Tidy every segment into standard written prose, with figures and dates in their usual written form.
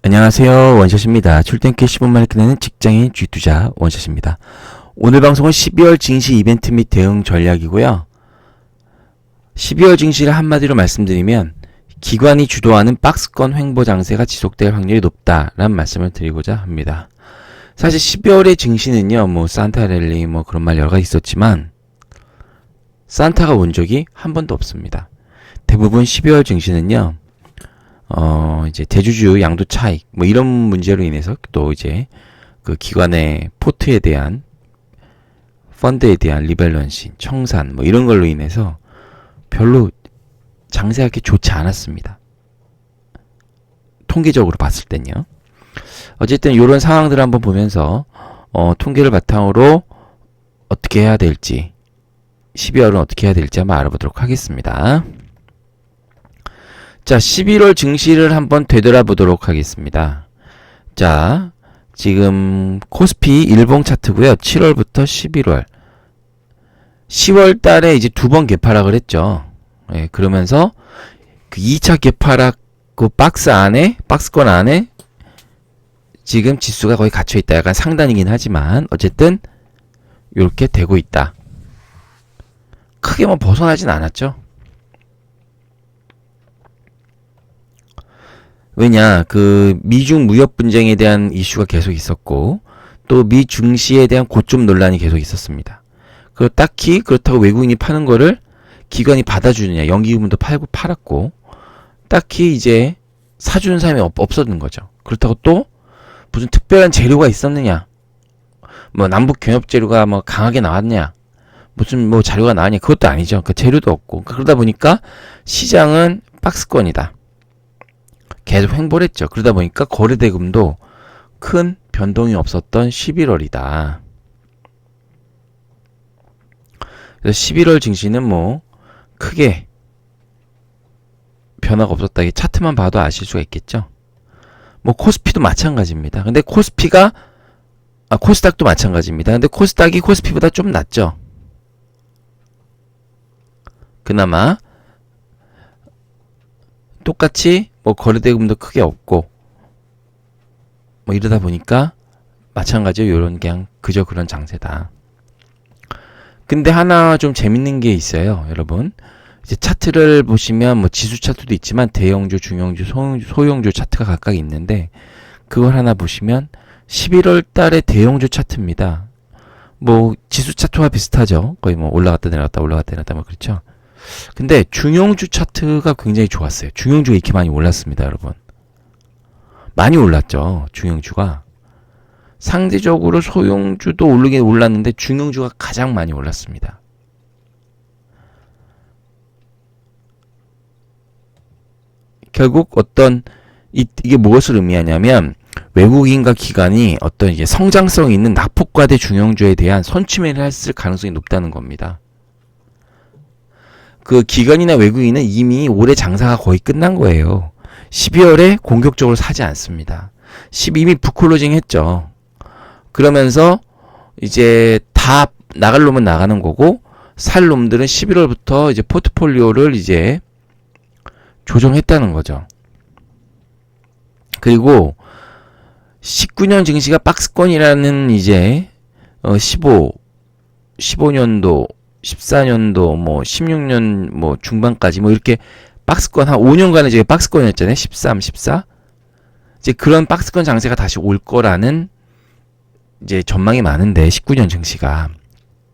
안녕하세요. 원샷입니다. 출퇴근길 10분 만에 끝내는 직장인 쥐투자 원샷입니다. 오늘 방송은 12월 증시 이벤트 및 대응 전략이고요. 12월 증시를 한마디로 말씀드리면 기관이 주도하는 박스권 횡보 장세가 지속될 확률이 높다라는 말씀을 드리고자 합니다. 사실 12월의 증시는요, 산타랠리 그런 말 여러 가지 있었지만 산타가 온 적이 한 번도 없습니다. 대부분 12월 증시는요, 이제 대주주 양도 차익, 이런 문제로 인해서 또 이제 그 기관의 포트에 대한 펀드에 대한 리밸런싱, 청산, 이런 걸로 인해서 별로 장세가 그렇게 좋지 않았습니다. 통계적으로 봤을 땐요. 어쨌든 이런 상황들을 한번 보면서, 통계를 바탕으로 어떻게 해야 될지, 12월은 어떻게 해야 될지 한번 알아보도록 하겠습니다. 자, 11월 증시를 한번 되돌아보도록 하겠습니다. 자, 지금 코스피 일봉 차트고요. 7월부터 11월. 10월 달에 이제 두 번 개파락을 했죠. 예, 그러면서 그 2차 개파락 그 박스권 안에 지금 지수가 거의 갇혀 있다. 약간 상단이긴 하지만 어쨌든 이렇게 되고 있다. 크게 벗어나진 않았죠. 왜냐, 그 미중 무역 분쟁에 대한 이슈가 계속 있었고 또 미 증시에 대한 고점 논란이 계속 있었습니다. 그 딱히 그렇다고 외국인이 파는 거를 기관이 받아주느냐, 연기금도 팔았고 딱히 이제 사주는 사람이 없었는 거죠. 그렇다고 또 무슨 특별한 재료가 있었느냐, 남북 경협 재료가 강하게 나왔냐, 무슨 자료가 나왔냐, 그것도 아니죠. 그 재료도 없고 그러다 보니까 시장은 박스권이다. 계속 횡보를 했죠. 그러다 보니까 거래대금도 큰 변동이 없었던 11월이다. 그래서 11월 증시는 크게 변화가 없었다. 이 차트만 봐도 아실 수가 있겠죠. 코스피도 마찬가지입니다. 근데 코스닥도 마찬가지입니다. 근데 코스닥이 코스피보다 좀 낫죠. 그나마 똑같이 거래대금도 크게 없고 이러다 보니까 마찬가지로 요런 그냥 그저 그런 장세다. 근데 하나 좀 재밌는 게 있어요, 여러분. 이제 차트를 보시면 지수 차트도 있지만 대형주, 중형주, 소형주 차트가 각각 있는데 그걸 하나 보시면 11월 달의 대형주 차트입니다. 지수 차트와 비슷하죠. 거의 올라갔다 내려갔다 올라갔다 내려갔다 그렇죠. 근데 중형주 차트가 굉장히 좋았어요. 중형주가 이렇게 많이 올랐습니다, 여러분. 많이 올랐죠, 중형주가. 상대적으로 소형주도 오르긴 올랐는데 중형주가 가장 많이 올랐습니다. 결국 이게 무엇을 의미하냐면 외국인과 기관이 어떤 이제 성장성 있는 낙폭과대 중형주에 대한 선취매를 했을 가능성이 높다는 겁니다. 그 기관이나 외국인은 이미 올해 장사가 거의 끝난 거예요. 12월에 공격적으로 사지 않습니다. 이미 붓클로징 했죠. 그러면서 이제 다 나갈 놈은 나가는 거고 살 놈들은 11월부터 이제 포트폴리오를 이제 조정했다는 거죠. 그리고 19년 증시가 박스권이라는 이제 15년도 14년도 16년 중반까지 이렇게 박스권 한 5년간의 이제 박스권이었잖아요. 13, 14. 이제 그런 박스권 장세가 다시 올 거라는 이제 전망이 많은데 19년 증시가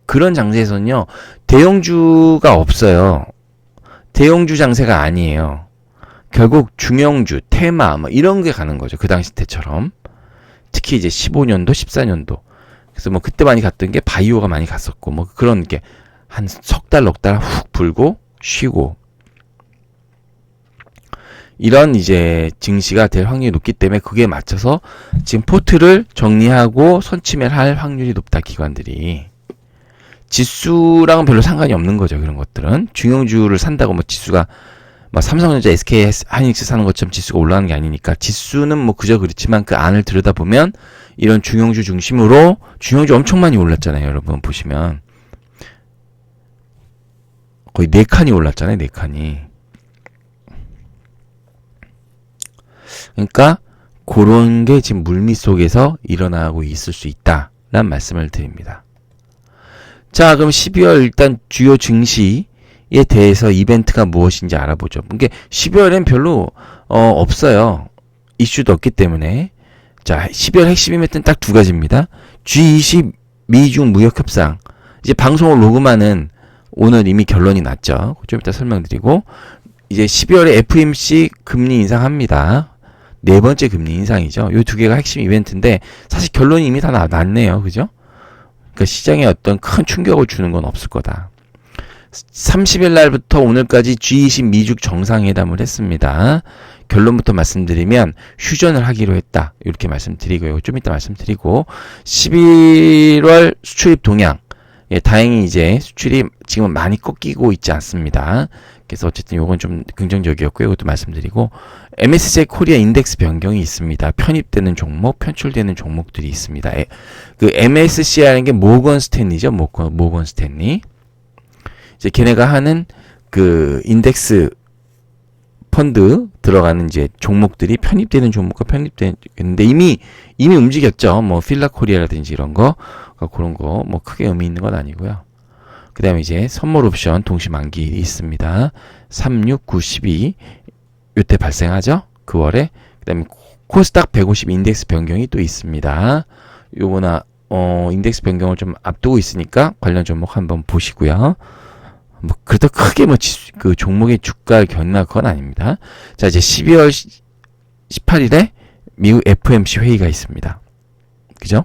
그런 장세에서는요. 대형주가 없어요. 대형주 장세가 아니에요. 결국 중형주, 테마 이런 게 가는 거죠. 그 당시 때처럼. 특히 이제 15년도, 14년도. 그래서 그때 많이 갔던 게 바이오가 많이 갔었고 그런 게 한 석 달, 넉 달 훅 불고 쉬고 이런 이제 증시가 될 확률이 높기 때문에 그게 맞춰서 지금 포트를 정리하고 선취매를 할 확률이 높다, 기관들이. 지수랑은 별로 상관이 없는 거죠, 그런 것들은. 중형주를 산다고 지수가 삼성전자, SK 하이닉스 사는 것처럼 지수가 올라가는 게 아니니까 지수는 그저 그렇지만 그 안을 들여다보면 이런 중형주 중심으로 중형주 엄청 많이 올랐잖아요, 여러분 보시면. 거의 4칸이 올랐잖아요, 4칸이. 그러니까 그런 게 지금 물밑 속에서 일어나고 있을 수 있다라는 말씀을 드립니다. 자, 그럼 12월 일단 주요 증시에 대해서 이벤트가 무엇인지 알아보죠. 이게 12월엔 별로 없어요. 이슈도 없기 때문에. 자, 12월 핵심 이벤트는 딱 두 가지입니다. G20 미중 무역 협상. 이제 방송을 녹음하는 오늘 이미 결론이 났죠. 좀 이따 설명드리고, 이제 12월에 FOMC 금리 인상합니다. 네 번째 금리 인상이죠. 요 두 개가 핵심 이벤트인데 사실 결론이 이미 다 났네요. 그죠? 그러니까 시장에 어떤 큰 충격을 주는 건 없을 거다. 30일 날부터 오늘까지 G20 미중 정상회담을 했습니다. 결론부터 말씀드리면 휴전을 하기로 했다. 이렇게 말씀드리고요. 좀 이따 말씀드리고 11월 수출입 동향. 예, 다행히 이제 수출이 지금 많이 꺾이고 있지 않습니다. 그래서 어쨌든 요건 좀 긍정적이었고요. 이것도 말씀드리고 MSCI 코리아 인덱스 변경이 있습니다. 편입되는 종목, 편출되는 종목들이 있습니다. 그 MSCI라는 게 모건 스탠리죠. 모건 스탠리. 이제 걔네가 하는 그 인덱스 펀드 들어가는 이제 종목들이 편입되는 종목과 편입되는데 이미 움직였죠. 뭐 필라코리아라든지 이런 거 그런 거 뭐 크게 의미 있는 건 아니고요. 그 다음에 이제 선물 옵션 동시 만기 있습니다. 3, 6, 9, 12 요때 발생하죠. 9월에. 그 다음에 코스닥 150 인덱스 변경이 또 있습니다. 요거나 인덱스 변경을 좀 앞두고 있으니까 관련 종목 한번 보시고요. 뭐 그렇다고 크게 뭐 그 종목의 주가 견인할 건 아닙니다. 자, 이제 12월 18일에 미국 FOMC 회의가 있습니다. 그죠?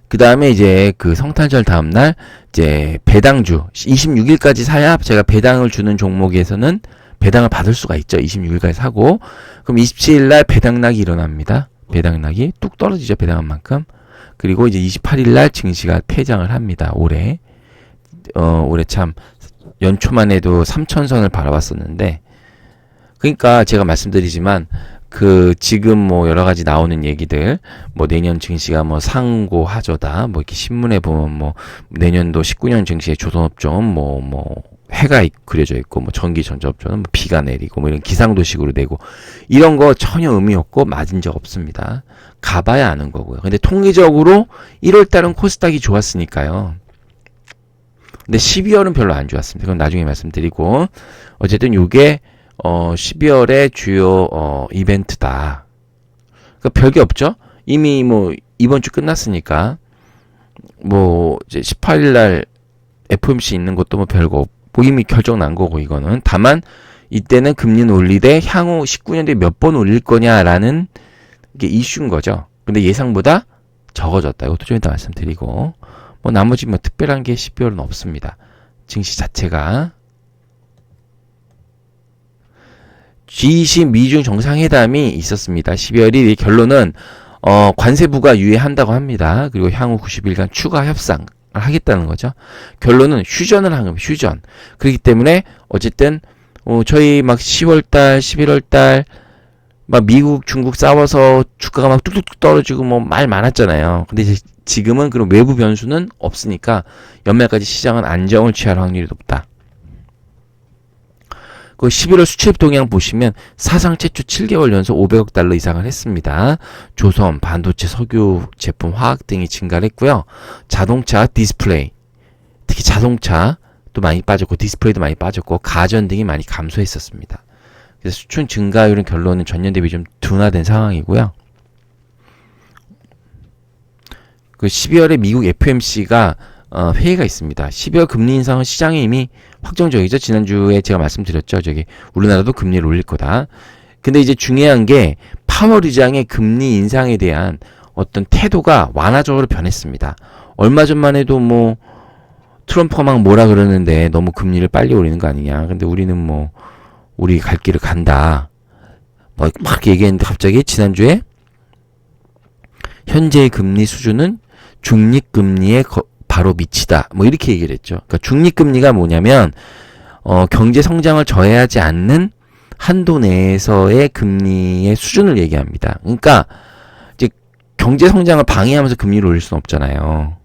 그 다음에 이제 그 성탄절 다음날 이제 배당주 26일까지 사야 제가 배당을 주는 종목에서는 배당을 받을 수가 있죠. 26일까지 사고 그럼 27일날 배당락이 일어납니다. 배당락이 뚝 떨어지죠. 배당한 만큼. 그리고 이제 28일날 증시가 폐장을 합니다. 올해 참 연초만 해도 3천선을 바라봤었는데 그러니까 제가 말씀드리지만 그 지금 뭐 여러 가지 나오는 얘기들 뭐 내년 증시가 뭐 상고하저다 뭐 이렇게 신문에 보면 뭐 내년도 19년 증시의 조선업종은 뭐 해가 그려져 있고 뭐 전기 전자업종은 뭐 비가 내리고 뭐 이런 기상도식으로 내고 이런 거 전혀 의미 없고 맞은 적 없습니다. 가봐야 아는 거고요. 근데 통계적으로 1월 달은 코스닥이 좋았으니까요. 근데 12월은 별로 안 좋았습니다. 그건 나중에 말씀드리고 어쨌든 요게 12월의 주요 이벤트다. 그러니까 별게 없죠. 이미 뭐 이번 주 끝났으니까 뭐 이제 18일 날 FOMC 있는 것도 뭐 별거 없고 이미 결정 난 거고 이거는 다만 이때는 금리는 올리되 향후 19년도에 몇 번 올릴 거냐라는 게 이슈인 거죠. 근데 예상보다 적어졌다. 이것도 좀 이따 말씀드리고 뭐 나머지 뭐 특별한 게 12월은 없습니다. 증시 자체가 G20 미중 정상회담이 있었습니다. 12월 1일 결론은 관세부가 유예한다고 합니다. 그리고 향후 90일간 추가 협상을 하겠다는 거죠. 결론은 휴전을 한 겁니다. 휴전. 그렇기 때문에 어쨌든 저희 막 10월달, 11월달 막 미국, 중국 싸워서 주가가 막 뚝뚝뚝 떨어지고 뭐 말 많았잖아요. 근데 이제 지금은 그런 외부 변수는 없으니까 연말까지 시장은 안정을 취할 확률이 높다. 그 11월 수출입 동향 보시면 사상 최초 7개월 연속 500억 달러 이상을 했습니다. 조선, 반도체, 석유 제품, 화학 등이 증가를 했고요. 자동차, 디스플레이, 특히 자동차도 많이 빠졌고 디스플레이도 많이 빠졌고 가전 등이 많이 감소했었습니다. 그래서 수출 증가율은 결론은 전년 대비 좀 둔화된 상황이고요. 그 12월에 미국 FOMC가 회의가 있습니다. 12월 금리 인상은 시장에 이미 확정적이죠. 지난주에 제가 말씀드렸죠. 우리나라도 금리를 올릴 거다. 근데 이제 중요한 게 파월 의장의 금리 인상에 대한 어떤 태도가 완화적으로 변했습니다. 얼마 전만 해도 뭐 트럼프가 막 뭐라 그러는데 너무 금리를 빨리 올리는 거 아니냐. 근데 우리는 뭐 우리 갈 길을 간다. 뭐 막 이렇게 얘기했는데 갑자기 지난주에 현재의 금리 수준은 중립금리에 바로 미치다. 뭐 이렇게 얘기를 했죠. 그러니까 중립금리가 뭐냐면 경제 성장을 저해하지 않는 한도 내에서의 금리의 수준을 얘기합니다. 그러니까 이제 경제 성장을 방해하면서 금리를 올릴 수는 없잖아요.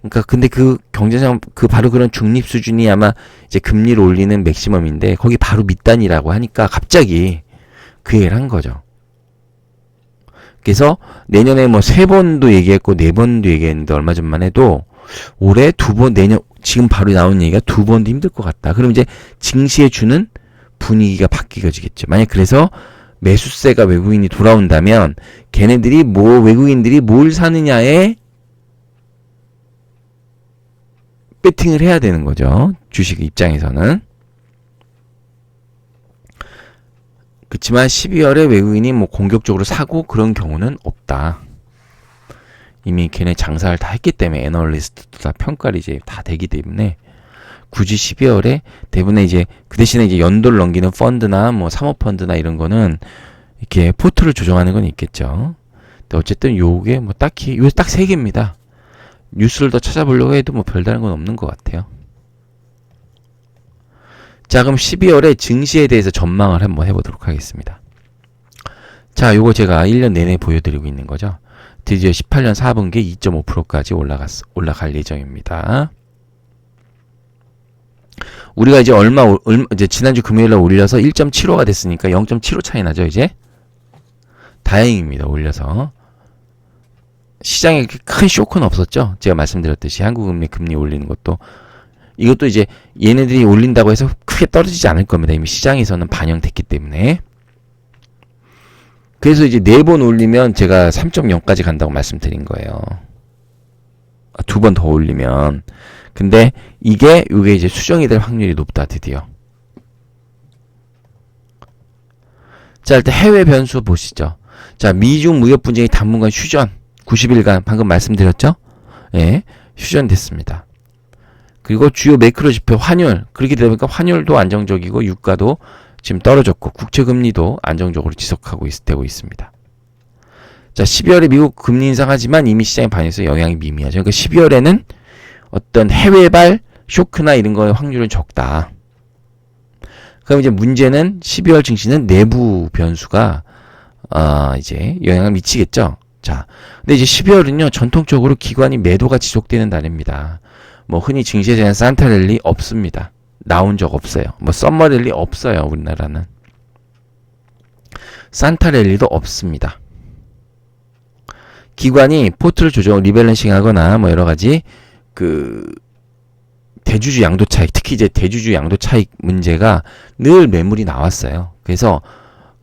그러니까 근데 그 경제성 바로 그런 중립 수준이 아마 이제 금리를 올리는 맥시멈인데 거기 바로 밑단이라고 하니까 갑자기 그 얘기를 한 거죠. 그래서 내년에 뭐 3번도 얘기했고 4번도 얘기했는데 얼마 전만 해도 올해 2번, 내년 지금 바로 나온 얘기가 2번도 힘들 것 같다. 그럼 이제 증시에 주는 분위기가 바뀌어지겠죠. 만약 그래서 매수세가 외국인이 돌아온다면 걔네들이 외국인들이 뭘 사느냐에 배팅을 해야 되는 거죠. 주식 입장에서는. 그렇지만 12월에 외국인이 뭐 공격적으로 사고 그런 경우는 없다. 이미 걔네 장사를 다 했기 때문에 애널리스트도 다 평가를 이제 다 되기 때문에 굳이 12월에 대부분의 이제 그 대신에 이제 연도를 넘기는 펀드나 뭐 사모펀드나 이런 거는 이렇게 포트를 조정하는 건 있겠죠. 근데 어쨌든 요게 뭐 딱히 요 딱 3개입니다. 뉴스를 더 찾아보려고 해도 뭐 별다른 건 없는 것 같아요. 자, 그럼 12월에 증시에 대해서 전망을 한번 해보도록 하겠습니다. 자, 요거 제가 1년 내내 보여드리고 있는 거죠. 드디어 18년 4분기 2.5%까지 올라갈 예정입니다. 우리가 이제 이제 지난주 금요일날 올려서 1.75가 됐으니까 0.75 차이 나죠, 이제? 다행입니다, 올려서. 시장에 큰 쇼크는 없었죠? 제가 말씀드렸듯이 한국은행 금리 올리는 것도. 이것도 이제 얘네들이 올린다고 해서 크게 떨어지지 않을 겁니다. 이미 시장에서는 반영됐기 때문에. 그래서 이제 4번 올리면 제가 3.0까지 간다고 말씀드린 거예요. 2번 더 올리면. 근데 이게 이제 수정이 될 확률이 높다, 드디어. 자, 일단 해외 변수 보시죠. 자, 미중 무역 분쟁이 당분간 휴전. 90일간 방금 말씀드렸죠? 예, 휴전됐습니다. 그리고 주요 매크로 지표 환율. 그렇게 되니까 환율도 안정적이고 유가도 지금 떨어졌고 국채금리도 안정적으로 지속하고 되고 있습니다. 자, 12월에 미국 금리 인상하지만 이미 시장에 반영해서 영향이 미미하죠. 그러니까 12월에는 어떤 해외발 쇼크나 이런 거의 확률은 적다. 그럼 이제 문제는 12월 증시는 내부 변수가 이제 영향을 미치겠죠. 자, 근데 이제 12월은요 전통적으로 기관이 매도가 지속되는 달입니다. 뭐 흔히 증시에 대한 산타랠리 없습니다. 나온 적 없어요. 뭐 썸머랠리 없어요. 우리나라는 산타랠리도 없습니다. 기관이 포트를 조정, 리밸런싱하거나 뭐 여러 가지 그 대주주 양도 차익, 특히 이제 대주주 양도 차익 문제가 늘 매물이 나왔어요. 그래서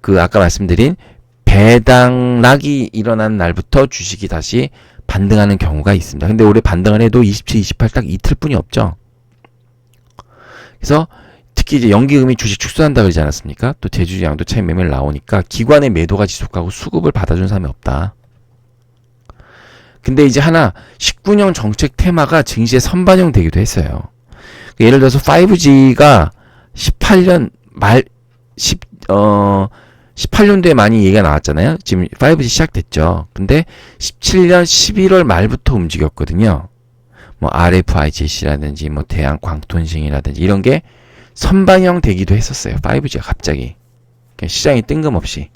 그 아까 말씀드린 배당락이 일어난 날부터 주식이 다시 반등하는 경우가 있습니다. 근데 올해 반등을 해도 27, 28 딱 이틀뿐이 없죠. 그래서 특히 이제 연기금이 주식 축소한다 그러지 않았습니까? 또 대주주 양도 차익 매매를 나오니까 기관의 매도가 지속하고 수급을 받아준 사람이 없다. 근데 이제 하나 19년 정책 테마가 증시에 선반영 되기도 했어요. 예를 들어서 5G가 18년 말 18년도에 많이 얘기가 나왔잖아요. 지금 5G 시작됐죠. 근데 17년 11월 말부터 움직였거든요. 뭐 RFIC라든지 뭐 대한광통신이라든지 이런 게 선반영 되기도 했었어요. 5G가 갑자기. 시장이 뜬금없이.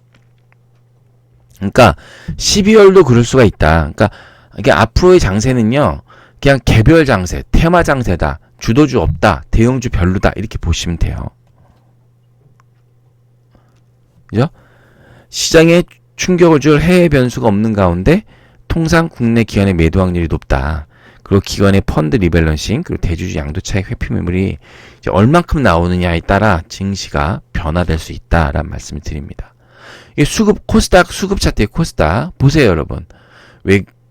그러니까 12월도 그럴 수가 있다. 그러니까 이게 앞으로의 장세는요. 그냥 개별 장세, 테마 장세다. 주도주 없다. 대형주 별로다. 이렇게 보시면 돼요. 그죠? 시장에 충격을 줄 해외 변수가 없는 가운데 통상 국내 기관의 매도 확률이 높다. 그리고 기관의 펀드 리밸런싱, 그리고 대주주 양도 차익 회피 매물이 이제 얼만큼 나오느냐에 따라 증시가 변화될 수 있다라는 말씀을 드립니다. 이게 코스닥 수급 차트의 코스닥 보세요, 여러분.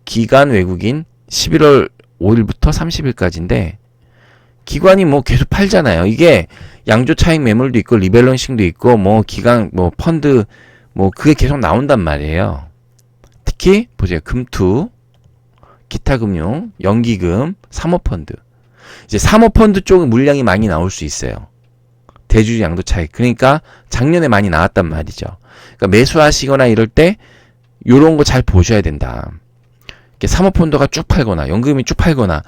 기관 외국인 11월 5일부터 30일까지인데 기관이 뭐 계속 팔잖아요. 이게 양조 차익 매물도 있고 리밸런싱도 있고 뭐 기관 뭐 펀드 뭐 그게 계속 나온단 말이에요. 특히 보세요. 금투, 기타 금융, 연기금, 사모펀드. 이제 사모펀드 쪽 물량이 많이 나올 수 있어요. 대주주 양도 차익. 그러니까 작년에 많이 나왔단 말이죠. 그러니까 매수하시거나 이럴 때 요런 거 잘 보셔야 된다. 사모펀드가 쭉 팔거나 연금이 쭉 팔거나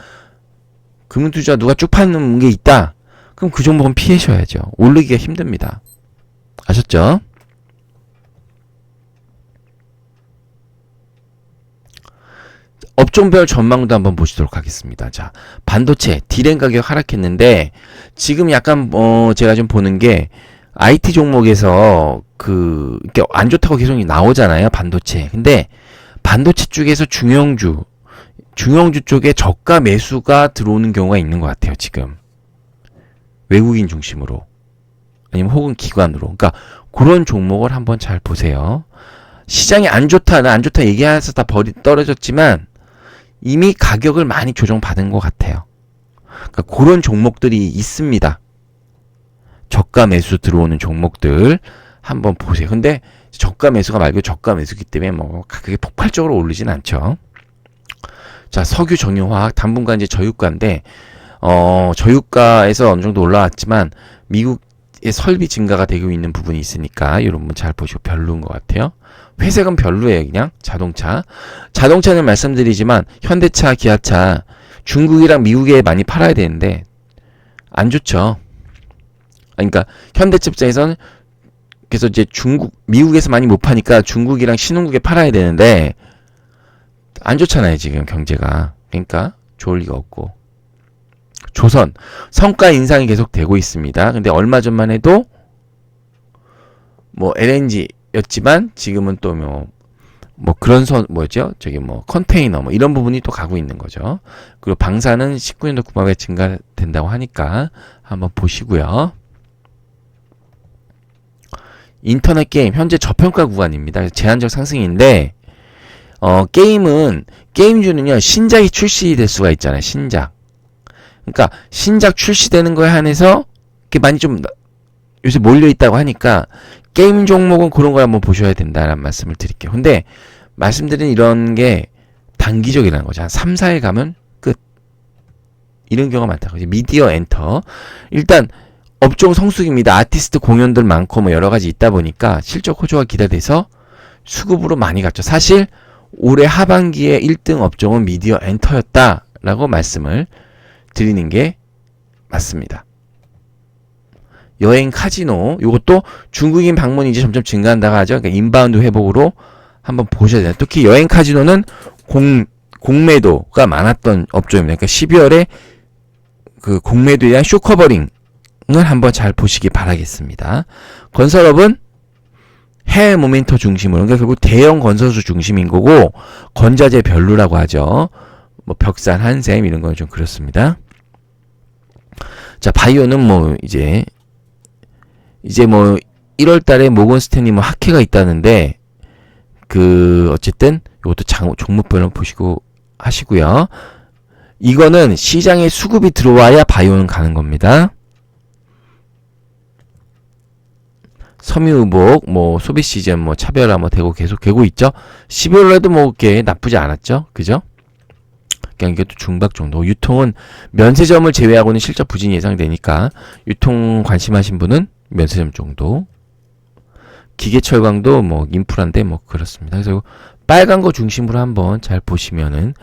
금융투자 누가 쭉 파는 게 있다. 그럼 그 종목은 피하셔야죠. 오르기가 힘듭니다. 아셨죠? 업종별 전망도 한번 보시도록 하겠습니다. 자, 반도체, D램 가격 하락했는데 지금 약간 제가 좀 보는 게 IT 종목에서 이렇게 안 좋다고 계속 나오잖아요. 반도체. 근데 반도체 쪽에서 중형주 쪽에 저가 매수가 들어오는 경우가 있는 것 같아요. 지금. 외국인 중심으로. 아니면 혹은 기관으로. 그러니까 그런 종목을 한번 잘 보세요. 시장이 안 좋다 얘기해서 다 떨어졌지만 이미 가격을 많이 조정받은 것 같아요. 그러니까 그런 종목들이 있습니다. 저가 매수 들어오는 종목들 한번 보세요. 근데 저가 매수가 말고 저가 매수기 때문에 뭐 가격이 폭발적으로 오르진 않죠. 자, 석유, 정유화학 당분간 이제 저유가인데 저유가에서 어느 정도 올라왔지만 미국의 설비 증가가 되고 있는 부분이 있으니까 이런 부분 잘 보시고 별로인 것 같아요. 회색은 별로예요. 그냥 자동차는 말씀드리지만 현대차, 기아차 중국이랑 미국에 많이 팔아야 되는데 안 좋죠. 그러니까 현대차 입장에서는 그래서 이제 미국에서 많이 못 파니까 중국이랑 신흥국에 팔아야 되는데 안 좋잖아요. 지금 경제가. 그러니까 좋을 리가 없고. 조선 성과 인상이 계속 되고 있습니다. 근데 얼마 전만 해도 뭐 LNG였지만 지금은 또 뭐 그런 컨테이너 이런 부분이 또 가고 있는 거죠. 그리고 방사는 19년도 구간에 증가된다고 하니까 한번 보시고요. 인터넷 게임 현재 저평가 구간입니다. 제한적 상승인데 게임주는요 신작이 출시될 수가 있잖아요. 신작. 그러니까 신작 출시되는 거에 한해서 이렇게 많이 좀 요새 몰려 있다고 하니까 게임 종목은 그런 걸 한번 보셔야 된다라는 말씀을 드릴게요. 근데 말씀드린 이런 게 단기적이라는 거죠. 한 3, 4일 가면 끝. 이런 경우가 많다고. 미디어 엔터. 일단 업종 성숙입니다. 아티스트 공연들 많고 뭐 여러 가지 있다 보니까 실적 호조가 기대돼서 수급으로 많이 갔죠. 사실 올해 하반기에 1등 업종은 미디어 엔터였다라고 말씀을 드리는 게 맞습니다. 여행 카지노 이것도 중국인 방문이 이제 점점 증가한다고 하죠. 그러니까 인바운드 회복으로 한번 보셔야 돼요. 특히 여행 카지노는 공매도가 많았던 업종입니다. 그러니까 12월에 그 공매도에 대한 쇼커버링을 한번 잘 보시기 바라겠습니다. 건설업은 해외 모멘터 중심으로, 그러니까 결국 대형 건설주 중심인 거고 건자재 별로라고 하죠. 뭐 벽산, 한샘 이런 건 좀 그렇습니다. 자, 바이오는 뭐 이제 뭐 1월 달에 모건 스탠리 뭐 학회가 있다는데 어쨌든 이것도 종목별로 보시고 하시고요. 이거는 시장에 수급이 들어와야 바이오는 가는 겁니다. 섬유의복, 뭐 소비 시즌, 뭐 차별화 뭐 계속 되고 있죠. 12월에도 뭐 이렇게 나쁘지 않았죠, 그죠? 그냥 이것도 중박 정도. 유통은 면세점을 제외하고는 실적 부진이 예상되니까 유통 관심하신 분은 면세점 정도. 기계철강도 뭐 인프라인데 뭐 그렇습니다. 그래서 빨간 거 중심으로 한번 잘 보시면은.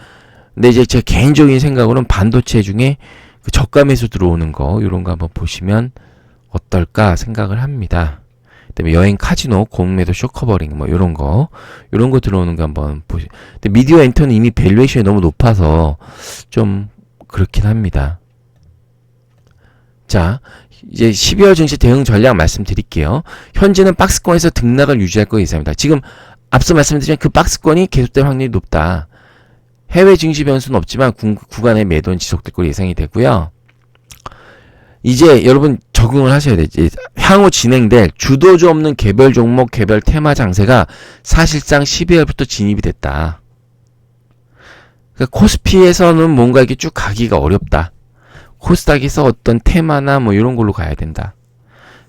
근데 이제 제 개인적인 생각으로는 반도체 중에 그 저가 매수 들어오는 거 이런 거 한번 보시면 어떨까 생각을 합니다. 그다음에 여행 카지노, 공매도 쇼커버링 뭐 이런 거 들어오는 거 한번 보시. 근데 미디어 엔터는 이미 밸류에이션이 너무 높아서 좀 그렇긴 합니다. 자, 이제 12월 증시 대응 전략 말씀드릴게요. 현재는 박스권에서 등락을 유지할 거 예상입니다. 지금 앞서 말씀드린 그 박스권이 계속될 확률이 높다. 해외 증시 변수는 없지만 구간의 매도는 지속될 거 예상이 되고요. 이제 여러분 적응을 하셔야 되지. 향후 진행될 주도주 없는 개별 종목, 개별 테마 장세가 사실상 12월부터 진입이 됐다. 그러니까 코스피에서는 뭔가 이렇게 쭉 가기가 어렵다. 코스닥에서 어떤 테마나 뭐 이런 걸로 가야 된다.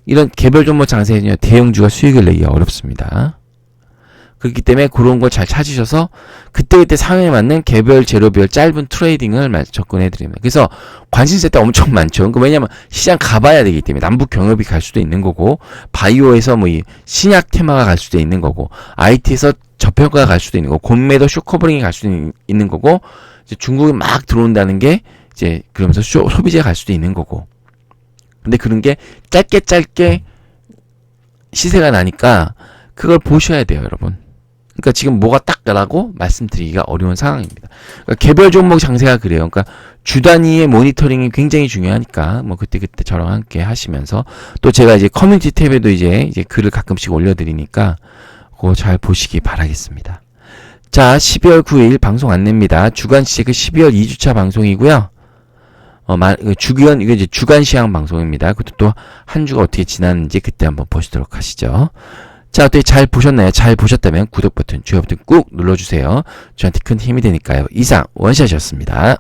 이런 개별 종목 장세는요, 대형주가 수익을 내기가 어렵습니다. 그렇기 때문에 그런 걸 잘 찾으셔서 그때그때 상황에 맞는 개별 재료별 짧은 트레이딩을 접근해 드립니다. 그래서 관심세가 엄청 많죠. 그러니까 왜냐면 시장 가봐야 되기 때문에 남북 경협이 갈 수도 있는 거고, 바이오에서 뭐 이 신약 테마가 갈 수도 있는 거고, IT에서 저평가가 갈 수도 있는 거고, 공매도 쇼커버링이 갈 수도 있는 거고, 이제 중국이 막 들어온다는 게 이제 그러면서 소비재가 갈 수도 있는 거고. 근데 그런 게 짧게 시세가 나니까 그걸 보셔야 돼요, 여러분. 그러니까 지금 뭐가 딱라고 말씀드리기가 어려운 상황입니다. 그러니까 개별 종목 장세가 그래요. 그러니까 주 단위의 모니터링이 굉장히 중요하니까 뭐 그때그때 저랑 함께 하시면서 또 제가 이제 커뮤니티 탭에도 이제 글을 가끔씩 올려드리니까 그거 잘 보시기 바라겠습니다. 자, 12월 9일 방송 안내입니다. 주간 시그 12월 2주차 방송이고요. 이게 이제 주간 시황 방송입니다. 그것도 또 한 주가 어떻게 지났는지 그때 한번 보시도록 하시죠. 자, 어떻게 잘 보셨나요? 잘 보셨다면 구독 버튼, 좋아요 버튼 꾹 눌러주세요. 저한테 큰 힘이 되니까요. 이상 원샷이었습니다.